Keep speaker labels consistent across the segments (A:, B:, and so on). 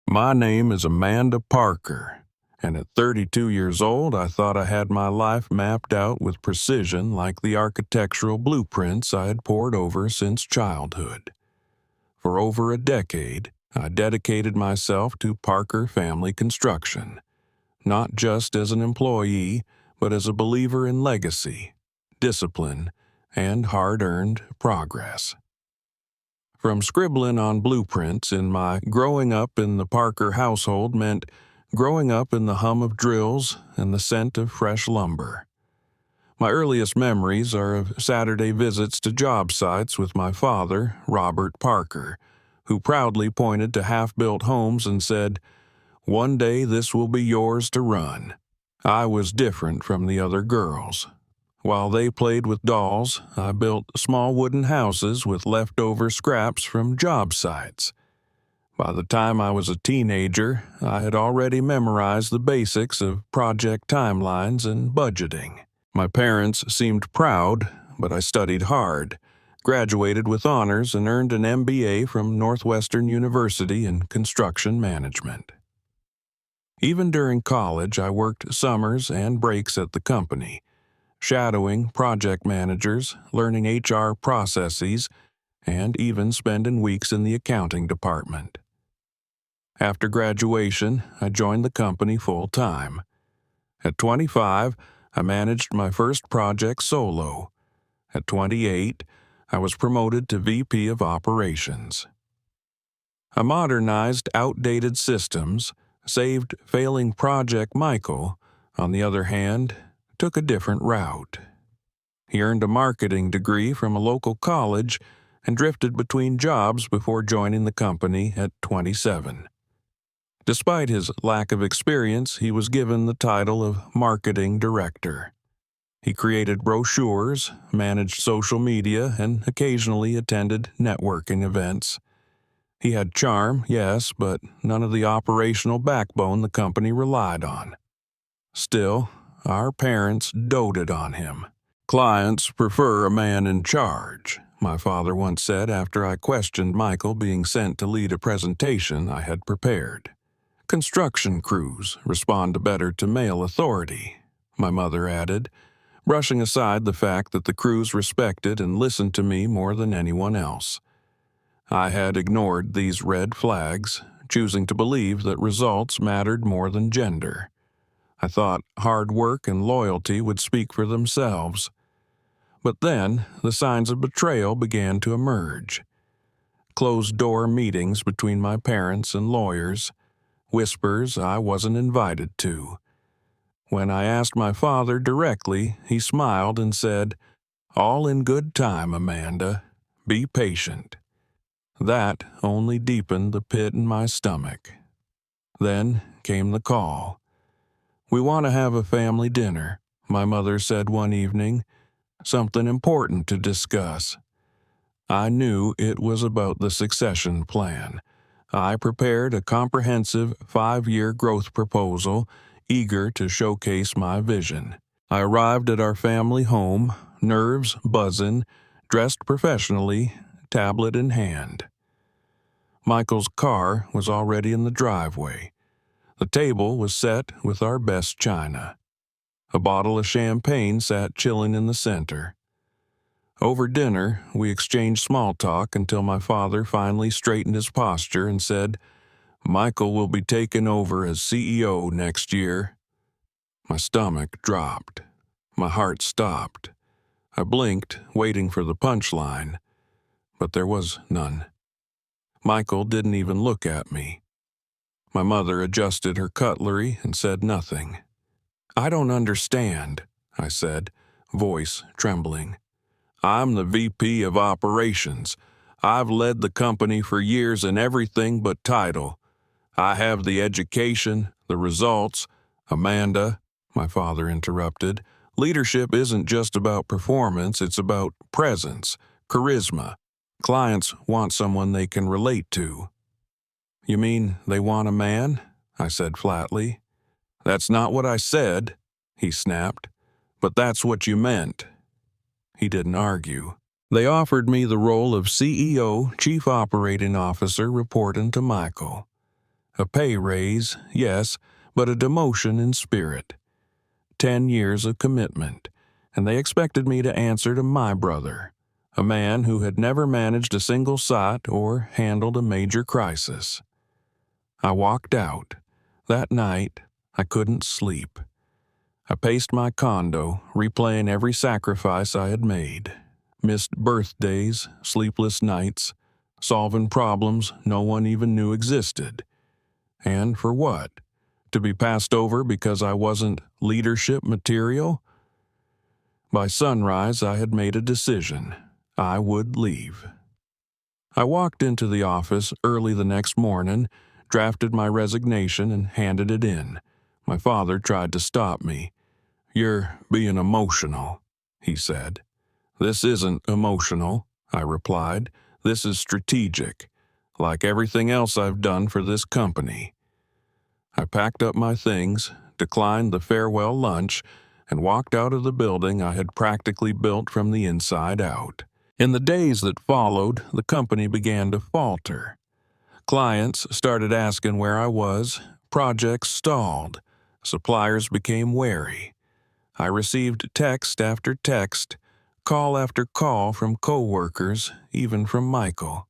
A: My name is Amanda Parker, and at 32 years old, I thought I had my life mapped out with precision like the architectural blueprints I had pored over since childhood. For over a decade, I dedicated myself to Parker Family Construction, not just as an employee, but as a believer in legacy, discipline, and hard-earned progress. From scribbling on blueprints in my growing up in the Parker household meant growing up in the hum of drills and the scent of fresh lumber. My earliest memories are of Saturday visits to job sites with my father, Robert Parker, who proudly pointed to half-built homes and said, "One day this will be yours to run." I was different from the other girls. While they played with dolls, I built small wooden houses with leftover scraps from job sites. By the time I was a teenager, I had already memorized the basics of project timelines and budgeting. My parents seemed proud, but I studied hard, graduated with honors, and earned an MBA from Northwestern University in construction management. Even during college, I worked summers and breaks at the company, shadowing project managers, learning HR processes, and even spending weeks in the accounting department. After graduation, I joined the company full-time. At 25, I managed my first project solo. At 28, I was promoted to VP of Operations. I modernized outdated systems, saved failing Project Michael. On the other hand, took a different route. He earned a marketing degree from a local college and drifted between jobs before joining the company at 27. Despite his lack of experience, he was given the title of marketing director. He created brochures, managed social media, and occasionally attended networking events. He had charm, yes, but none of the operational backbone the company relied on. Still, our parents doted on him. "Clients prefer a man in charge," my father once said after I questioned Michael being sent to lead a presentation I had prepared. "Construction crews respond better to male authority," my mother added, brushing aside the fact that the crews respected and listened to me more than anyone else. I had ignored these red flags, choosing to believe that results mattered more than gender. I thought hard work and loyalty would speak for themselves. But then, the signs of betrayal began to emerge. Closed-door meetings between my parents and lawyers, whispers I wasn't invited to. When I asked my father directly, he smiled and said, "All in good time, Amanda. Be patient." That only deepened the pit in my stomach. Then came the call. "We want to have a family dinner," my mother said one evening. "Something important to discuss." I knew it was about the succession plan. I prepared a comprehensive 5-year growth proposal, eager to showcase my vision. I arrived at our family home, nerves buzzing, dressed professionally, tablet in hand. Michael's car was already in the driveway. The table was set with our best china. A bottle of champagne sat chilling in the center. Over dinner, we exchanged small talk until my father finally straightened his posture and said, "Michael will be taking over as CEO next year." My stomach dropped. My heart stopped. I blinked, waiting for the punchline, but there was none. Michael didn't even look at me. My mother adjusted her cutlery and said nothing. "I don't understand," I said, voice trembling. "I'm the VP of Operations. I've led the company for years in everything but title. I have the education, the results." "Amanda," my father interrupted, "leadership isn't just about performance, it's about presence, charisma. Clients want someone they can relate to." "You mean they want a man?" I said flatly. "That's not what I said," he snapped, "but that's what you meant." He didn't argue. They offered me the role of CEO, Chief Operating Officer, reporting to Michael. A pay raise, yes, but a demotion in spirit. 10 years of commitment, and they expected me to answer to my brother, a man who had never managed a single site or handled a major crisis. I walked out. That night, I couldn't sleep. I paced my condo, replaying every sacrifice I had made. Missed birthdays, sleepless nights, solving problems no one even knew existed. And for what? To be passed over because I wasn't leadership material? By sunrise, I had made a decision. I would leave. I walked into the office early the next morning, drafted my resignation, and handed it in. My father tried to stop me. "You're being emotional," he said. "This isn't emotional," I replied. "This is strategic, like everything else I've done for this company." I packed up my things, declined the farewell lunch, and walked out of the building I had practically built from the inside out. In the days that followed, the company began to falter. Clients started asking where I was, projects stalled, suppliers became wary. I received text after text, call after call from coworkers, even from Michael.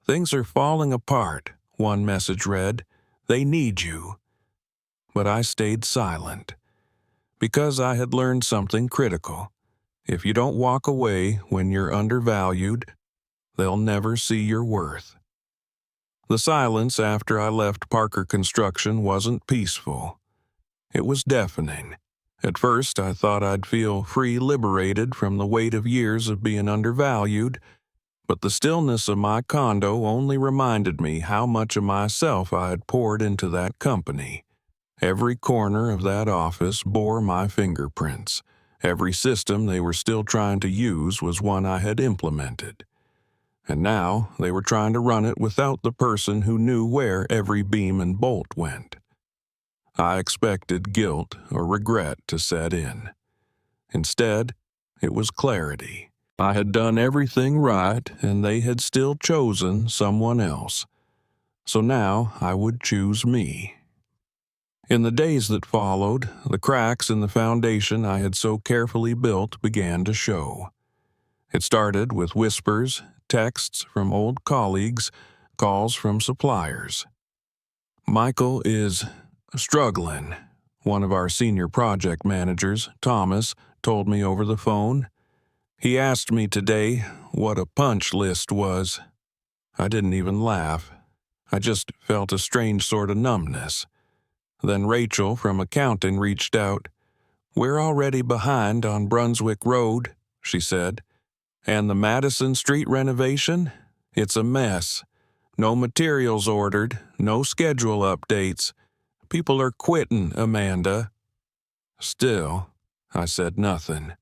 A: "Things are falling apart," one message read. "They need you." But I stayed silent, because I had learned something critical. If you don't walk away when you're undervalued, they'll never see your worth. The silence after I left Parker Construction wasn't peaceful. It was deafening. At first, I thought I'd feel liberated from the weight of years of being undervalued, but the stillness of my condo only reminded me how much of myself I had poured into that company. Every corner of that office bore my fingerprints. Every system they were still trying to use was one I had implemented. And now they were trying to run it without the person who knew where every beam and bolt went. I expected guilt or regret to set in. Instead, it was clarity. I had done everything right, and they had still chosen someone else. So now I would choose me. In the days that followed, the cracks in the foundation I had so carefully built began to show. It started with whispers, texts from old colleagues, calls from suppliers. "Michael is struggling," one of our senior project managers, Thomas, told me over the phone. "He asked me today what a punch list was." I didn't even laugh. I just felt a strange sort of numbness. Then Rachel from accounting reached out. "We're already behind on Brunswick Road," she said. "And the Madison Street renovation? It's a mess. No materials ordered, no schedule updates. People are quitting, Amanda." Still, I said nothing.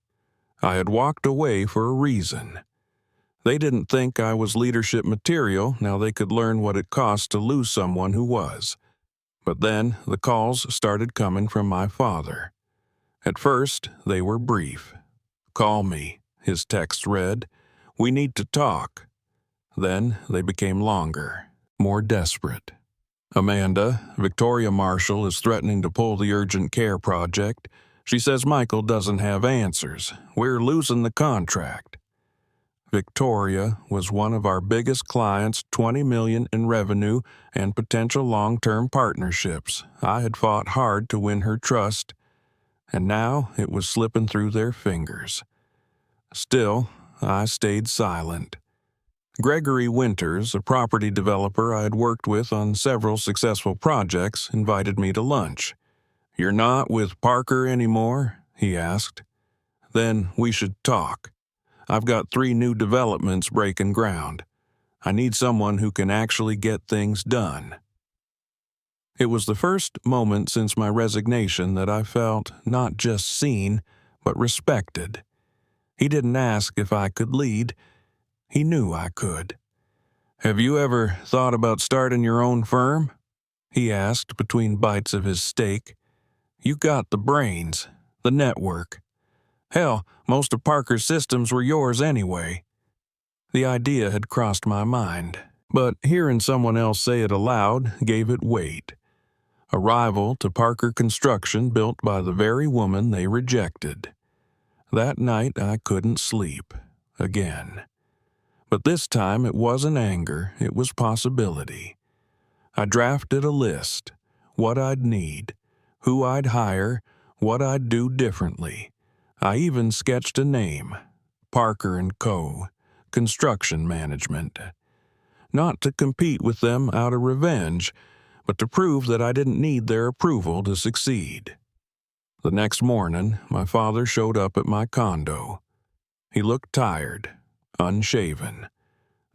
A: I had walked away for a reason. They didn't think I was leadership material. Now they could learn what it cost to lose someone who was. But then the calls started coming from my father. At first, they were brief. "Call me," his text read. "We need to talk." Then they became longer, more desperate. "Amanda, Victoria Marshall is threatening to pull the urgent care project. She says Michael doesn't have answers. We're losing the contract." Victoria was one of our biggest clients, $20 million in revenue and potential long-term partnerships. I had fought hard to win her trust, and now it was slipping through their fingers. Still, I stayed silent. Gregory Winters, a property developer I had worked with on several successful projects, invited me to lunch. "You're not with Parker anymore?" he asked. "Then we should talk. I've got 3 new developments breaking ground. I need someone who can actually get things done." It was the first moment since my resignation that I felt not just seen, but respected. He didn't ask if I could lead. He knew I could. "Have you ever thought about starting your own firm?" he asked between bites of his steak. "You got the brains, the network. Hell, most of Parker's systems were yours anyway." The idea had crossed my mind. But hearing someone else say it aloud gave it weight. A rival to Parker Construction built by the very woman they rejected. That night I couldn't sleep. Again. But this time it wasn't anger, it was possibility. I drafted a list. What I'd need, who I'd hire, what I'd do differently. I even sketched a name. Parker & Co. Construction Management. Not to compete with them out of revenge, but to prove that I didn't need their approval to succeed. The next morning, my father showed up at my condo. He looked tired, unshaven.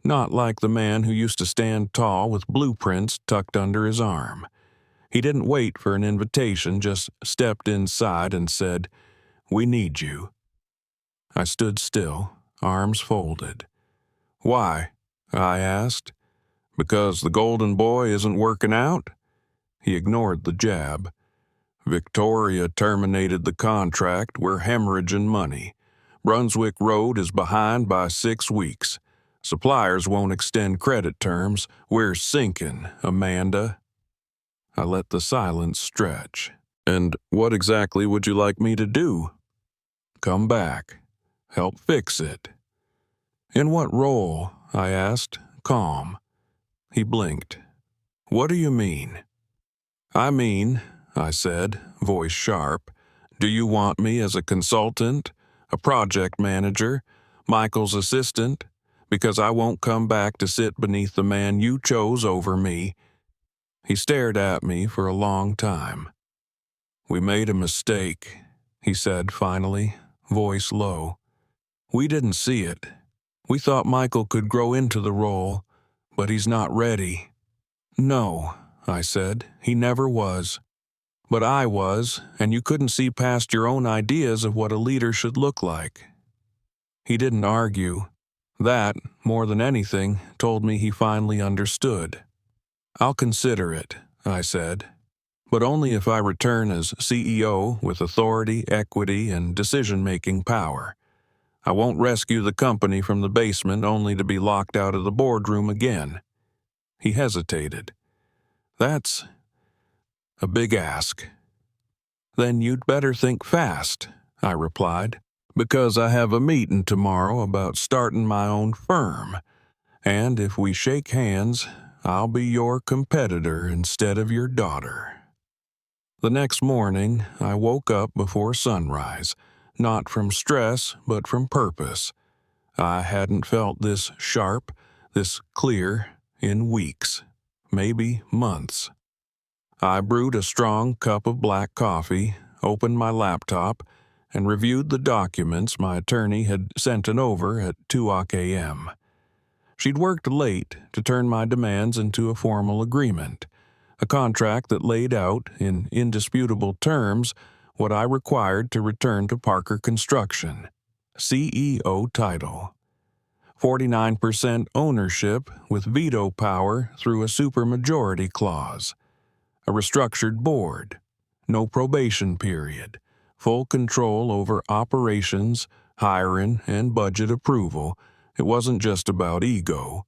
A: Not like the man who used to stand tall with blueprints tucked under his arm. He didn't wait for an invitation, just stepped inside and said, "We need you." I stood still, arms folded. "Why?" I asked. "Because the golden boy isn't working out?" He ignored the jab. "Victoria terminated the contract. We're hemorrhaging money. Brunswick Road is behind by 6 weeks. Suppliers won't extend credit terms. We're sinking, Amanda." I let the silence stretch. "And what exactly would you like me to do?" "Come back. Help fix it." "In what role?" I asked, calm. He blinked. "What do you mean?" "I mean," I said, voice sharp, "do you want me as a consultant, a project manager, Michael's assistant? Because I won't come back to sit beneath the man you chose over me." He stared at me for a long time. "We made a mistake," he said finally, voice low. "We didn't see it. We thought Michael could grow into the role, but he's not ready." "No," I said, "he never was. But I was, and you couldn't see past your own ideas of what a leader should look like." He didn't argue. That, more than anything, told me he finally understood. "I'll consider it," I said, "but only if I return as CEO with authority, equity, and decision-making power. I won't rescue the company from the basement only to be locked out of the boardroom again." He hesitated. "That's a big ask." "Then you'd better think fast," I replied, "because I have a meeting tomorrow about starting my own firm, and if we shake hands, I'll be your competitor instead of your daughter." The next morning, I woke up before sunrise, not from stress, but from purpose. I hadn't felt this sharp, this clear, in weeks, maybe months. I brewed a strong cup of black coffee, opened my laptop, and reviewed the documents my attorney had sent over at 2 a.m. She'd worked late to turn my demands into a formal agreement, a contract that laid out, in indisputable terms, what I required to return to Parker Construction. CEO title. 49% ownership with veto power through a supermajority clause. A restructured board. No probation period. Full control over operations, hiring, and budget approval. It wasn't just about ego.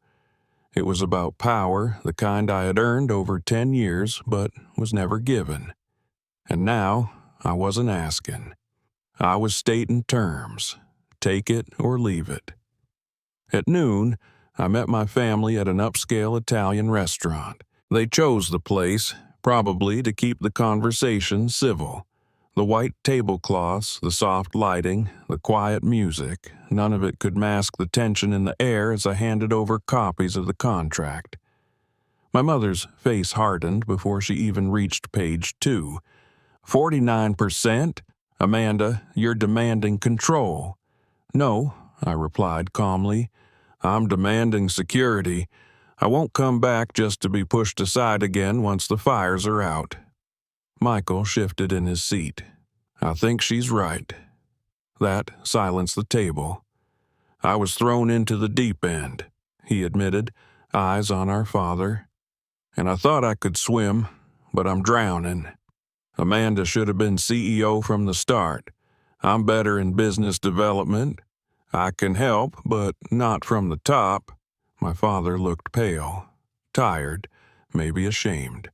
A: It was about power, the kind I had earned over 10 years but was never given. And now I wasn't asking. I was stating terms. Take it or leave it. At noon, I met my family at an upscale Italian restaurant. They chose the place, probably to keep the conversation civil. The white tablecloths, the soft lighting, the quiet music, none of it could mask the tension in the air as I handed over copies of the contract. My mother's face hardened before she even reached page 2. 49%? Amanda, you're demanding control." "No," I replied calmly. "I'm demanding security. I won't come back just to be pushed aside again once the fires are out." Michael shifted in his seat. "I think she's right." That silenced the table. "I was thrown into the deep end," he admitted, eyes on our father. "And I thought I could swim, but I'm drowning. Amanda should have been CEO from the start. I'm better in business development. I can help, but not from the top. My father looked pale, tired, maybe ashamed.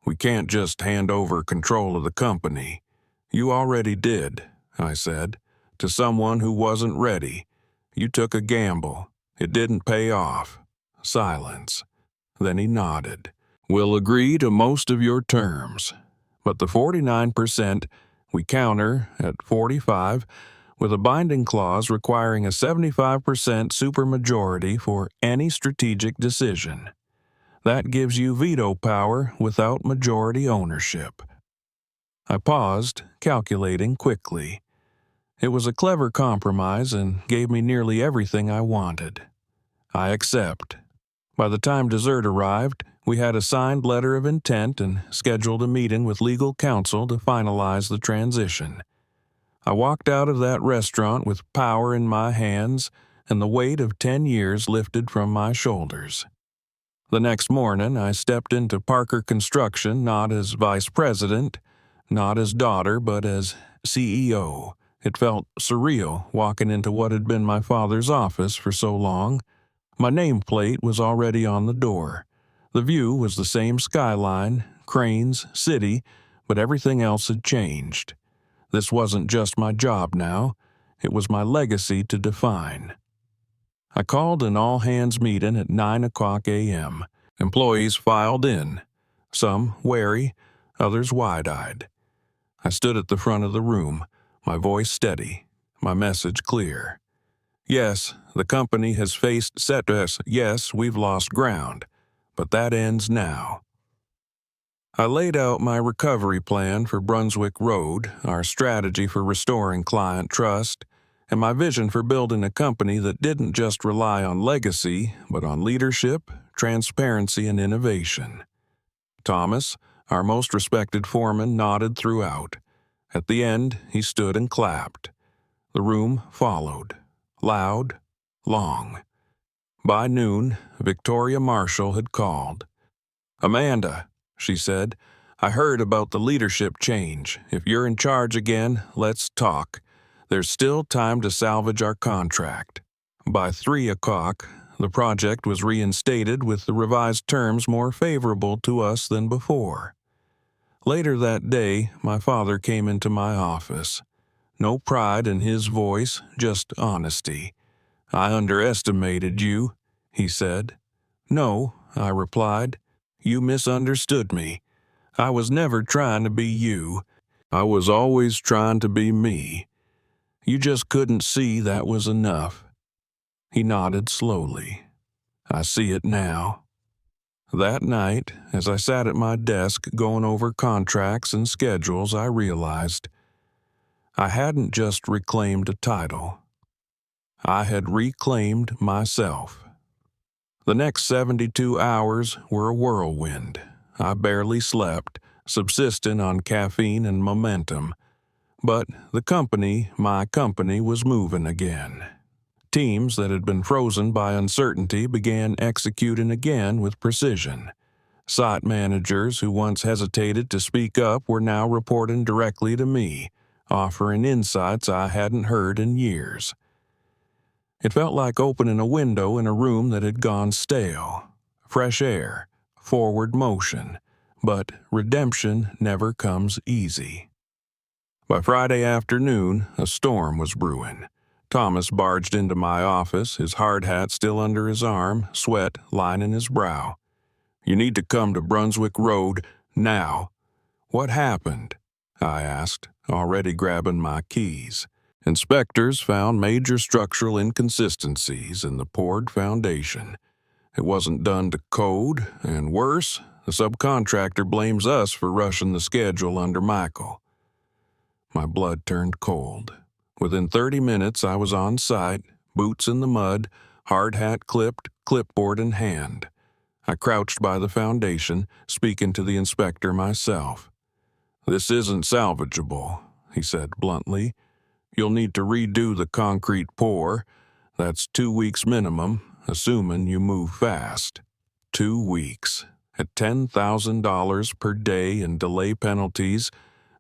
A: "We can't just hand over control of the company." "You already did," I said, "to someone who wasn't ready. You took a gamble. It didn't pay off." Silence. Then he nodded. "We'll agree to most of your terms, but the 49% we counter at 45 with a binding clause requiring a 75% supermajority for any strategic decision. That gives you veto power without majority ownership." I paused, calculating quickly. It was a clever compromise and gave me nearly everything I wanted. "I accept." By the time dessert arrived, we had a signed letter of intent and scheduled a meeting with legal counsel to finalize the transition. I walked out of that restaurant with power in my hands and the weight of 10 years lifted from my shoulders. The next morning, I stepped into Parker Construction not as vice president, not as daughter, but as CEO. It felt surreal walking into what had been my father's office for so long. My nameplate was already on the door. The view was the same skyline, cranes, city, but everything else had changed. This wasn't just my job now. It was my legacy to define. I called an all-hands meeting at 9:00 a.m. Employees filed in, some wary, others wide-eyed. I stood at the front of the room, my voice steady, my message clear. Yes, the company has faced setbacks. Yes, we've lost ground, but that ends now. I laid out my recovery plan for Brunswick Road, our strategy for restoring client trust, and my vision for building a company that didn't just rely on legacy, but on leadership, transparency, and innovation. Thomas, our most respected foreman, nodded throughout. At the end, he stood and clapped. The room followed. Loud, long. By noon, Victoria Marshall had called. "Amanda," she said, "I heard about the leadership change. If you're in charge again, let's talk. There's still time to salvage our contract." By 3:00, the project was reinstated with the revised terms more favorable to us than before. Later that day, my father came into my office. No pride in his voice, just honesty. "I underestimated you," he said. "No," I replied. "You misunderstood me. I was never trying to be you. I was always trying to be me. You just couldn't see that was enough." He nodded slowly. "I see it now." That night, as I sat at my desk going over contracts and schedules, I realized I hadn't just reclaimed a title. I had reclaimed myself. The next 72 hours were a whirlwind. I barely slept, subsisting on caffeine and momentum. But the company, my company, was moving again. Teams that had been frozen by uncertainty began executing again with precision. Site managers who once hesitated to speak up were now reporting directly to me, offering insights I hadn't heard in years. It felt like opening a window in a room that had gone stale. Fresh air, forward motion, but redemption never comes easy. By Friday afternoon, a storm was brewing. Thomas barged into my office, his hard hat still under his arm, sweat lining his brow. "You need to come to Brunswick Road now." "What happened?" I asked, already grabbing my keys. Inspectors found major structural inconsistencies in the poured foundation. It wasn't done to code, and worse, the subcontractor blames us for rushing the schedule under Michael. My blood turned cold. Within 30 minutes, I was on site, boots in the mud, hard hat clipped, clipboard in hand. I crouched by the foundation, speaking to the inspector myself. "This isn't salvageable," he said bluntly. "You'll need to redo the concrete pour. That's 2 weeks minimum, assuming you move fast." 2 weeks. At $10,000 per day in delay penalties,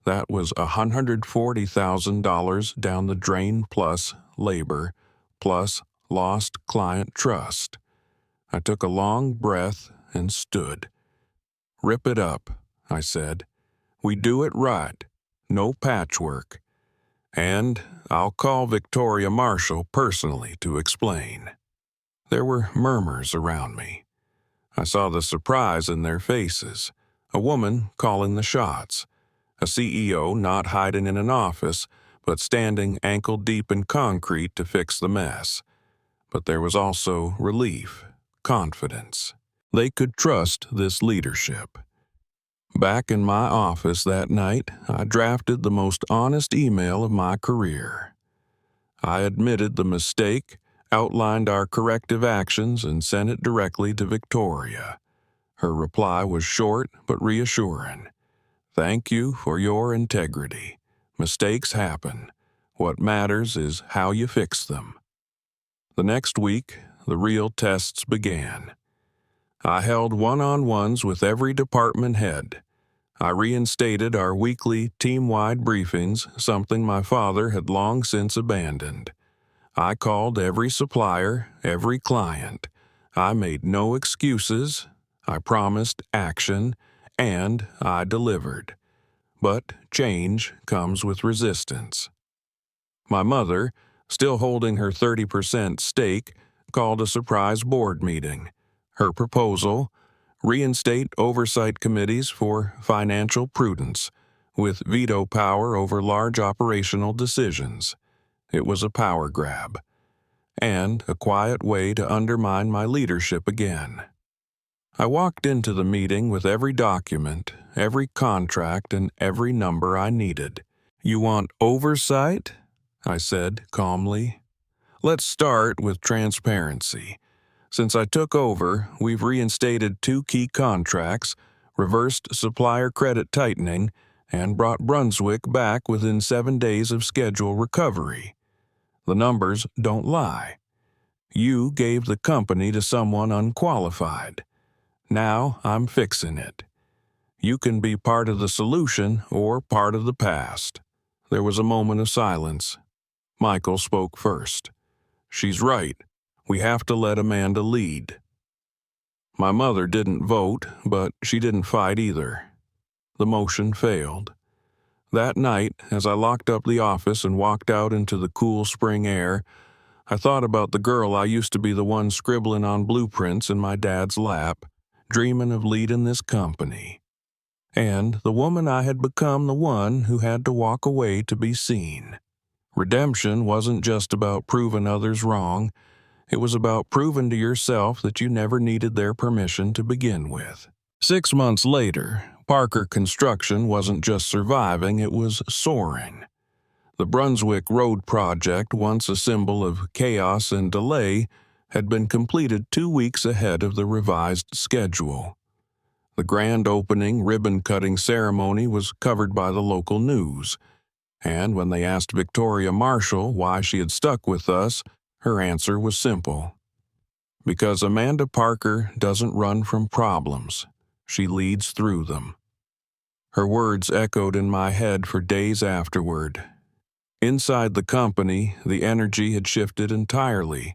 A: that was $140,000 down the drain plus labor, plus lost client trust. I took a long breath and stood. "Rip it up," I said. "We do it right. No patchwork. And I'll call Victoria Marshall personally to explain." There were murmurs around me. I saw the surprise in their faces. A woman calling the shots. A CEO not hiding in an office, but standing ankle-deep in concrete to fix the mess. But there was also relief, confidence. They could trust this leadership. Back in my office that night, I drafted the most honest email of my career. I admitted the mistake, outlined our corrective actions, and sent it directly to Victoria. Her reply was short but reassuring. "Thank you for your integrity. Mistakes happen. What matters is how you fix them." The next week, the real tests began. I held one-on-ones with every department head. I reinstated our weekly team-wide briefings, something my father had long since abandoned. I called every supplier, every client. I made no excuses. I promised action, and I delivered. But change comes with resistance. My mother, still holding her 30% stake, called a surprise board meeting. Her proposal: reinstate oversight committees for financial prudence, with veto power over large operational decisions. It was a power grab, and a quiet way to undermine my leadership again. I walked into the meeting with every document, every contract, and every number I needed. "You want oversight?" I said calmly. "Let's start with transparency. Since I took over, we've reinstated 2 key contracts, reversed supplier credit tightening, and brought Brunswick back within 7 days of schedule recovery. The numbers don't lie. You gave the company to someone unqualified. Now I'm fixing it. You can be part of the solution or part of the past." There was a moment of silence. Michael spoke first. "She's right. We have to let Amanda lead." My mother didn't vote, but she didn't fight either. The motion failed. That night, as I locked up the office and walked out into the cool spring air, I thought about the girl I used to be, the one scribbling on blueprints in my dad's lap, dreaming of leading this company. And the woman I had become, the one who had to walk away to be seen. Redemption wasn't just about proving others wrong. It was about proving to yourself that you never needed their permission to begin with. 6 months later, Parker Construction wasn't just surviving, it was soaring. The Brunswick Road project, once a symbol of chaos and delay, had been completed 2 weeks ahead of the revised schedule. The grand opening ribbon-cutting ceremony was covered by the local news, and when they asked Victoria Marshall why she had stuck with us, her answer was simple. "Because Amanda Parker doesn't run from problems. She leads through them." Her words echoed in my head for days afterward. Inside the company, the energy had shifted entirely.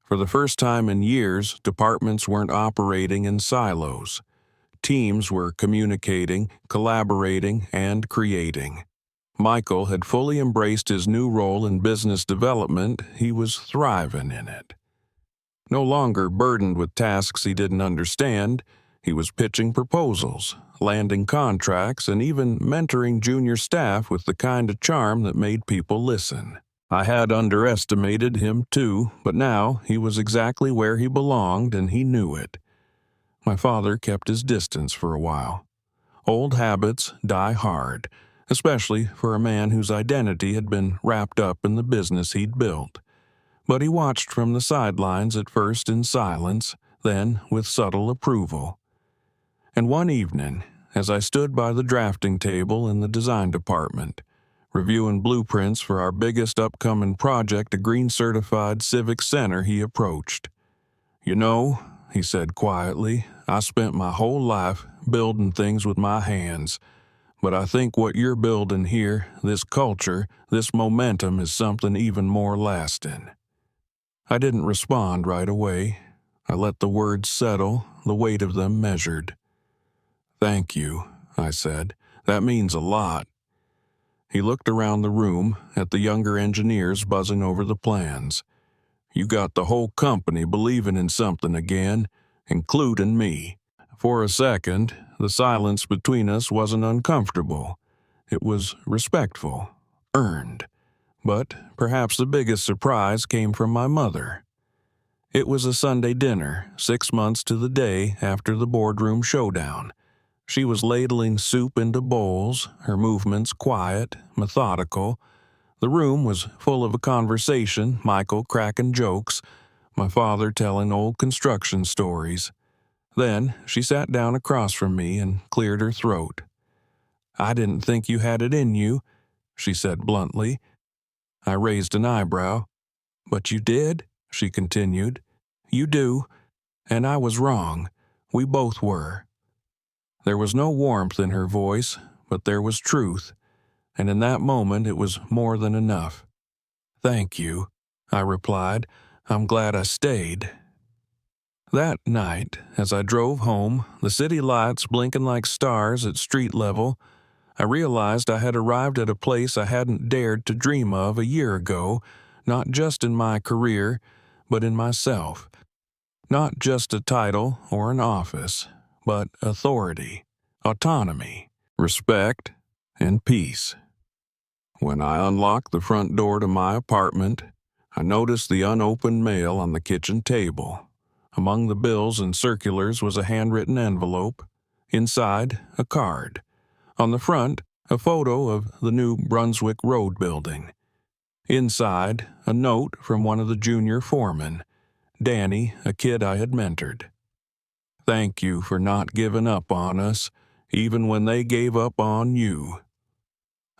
A: For the first time in years, departments weren't operating in silos. Teams were communicating, collaborating, and creating. Michael had fully embraced his new role in business development. He was thriving in it. No longer burdened with tasks he didn't understand, he was pitching proposals, landing contracts, and even mentoring junior staff with the kind of charm that made people listen. I had underestimated him too, but now he was exactly where he belonged, and he knew it. My father kept his distance for a while. Old habits die hard, especially for a man whose identity had been wrapped up in the business he'd built. But he watched from the sidelines, at first in silence, then with subtle approval. And one evening, as I stood by the drafting table in the design department, reviewing blueprints for our biggest upcoming project, a green-certified civic center, he approached. "You know," he said quietly, "I spent my whole life building things with my hands, but I think what you're building here, this culture, this momentum, is something even more lasting." I didn't respond right away. I let the words settle, the weight of them measured. "Thank you," I said. "That means a lot." He looked around the room at the younger engineers buzzing over the plans. "You got the whole company believing in something again, including me." For a second, the silence between us wasn't uncomfortable. It was respectful, earned. But perhaps the biggest surprise came from my mother. It was a Sunday dinner, 6 months to the day after the boardroom showdown. She was ladling soup into bowls, her movements quiet, methodical. The room was full of a conversation, Michael cracking jokes, my father telling old construction stories. Then she sat down across from me and cleared her throat. "I didn't think you had it in you," she said bluntly. I raised an eyebrow. "But you did," she continued. "You do, and I was wrong. We both were." There was no warmth in her voice, but there was truth, and in that moment it was more than enough. "Thank you," I replied. "I'm glad I stayed." That night, as I drove home, the city lights blinking like stars at street level, I realized I had arrived at a place I hadn't dared to dream of a year ago, not just in my career, but in myself. Not just a title or an office, but authority, autonomy, respect, and peace. When I unlocked the front door to my apartment, I noticed the unopened mail on the kitchen table. Among the bills and circulars was a handwritten envelope. Inside, a card. On the front, a photo of the new Brunswick Road building. Inside, a note from one of the junior foremen, Danny, a kid I had mentored. "Thank you for not giving up on us, even when they gave up on you."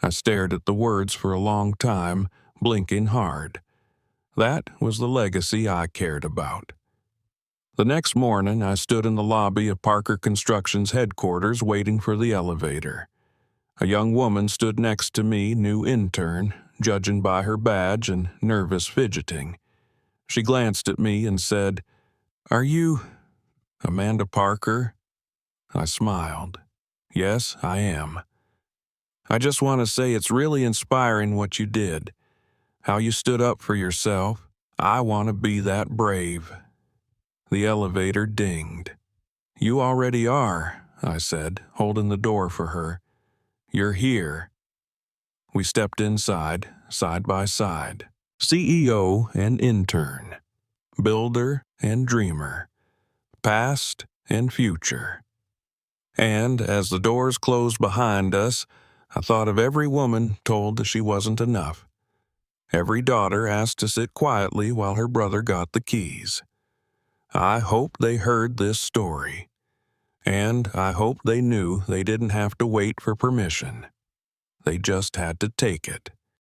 A: I stared at the words for a long time, blinking hard. That was the legacy I cared about. The next morning, I stood in the lobby of Parker Construction's headquarters waiting for the elevator. A young woman stood next to me, new intern, judging by her badge and nervous fidgeting. She glanced at me and said, "Are you Amanda Parker?" I smiled. "Yes, I am. I just want to say it's really inspiring what you did, how you stood up for yourself. I want to be that brave." The elevator dinged. "You already are," I said, holding the door for her. "You're here." We stepped inside, side by side. CEO and intern. Builder and dreamer. Past and future. And as the doors closed behind us, I thought of every woman told that she wasn't enough. Every daughter asked to sit quietly while her brother got the keys. I hope they heard this story. And I hope they knew they didn't have to wait for permission. They just had to take it.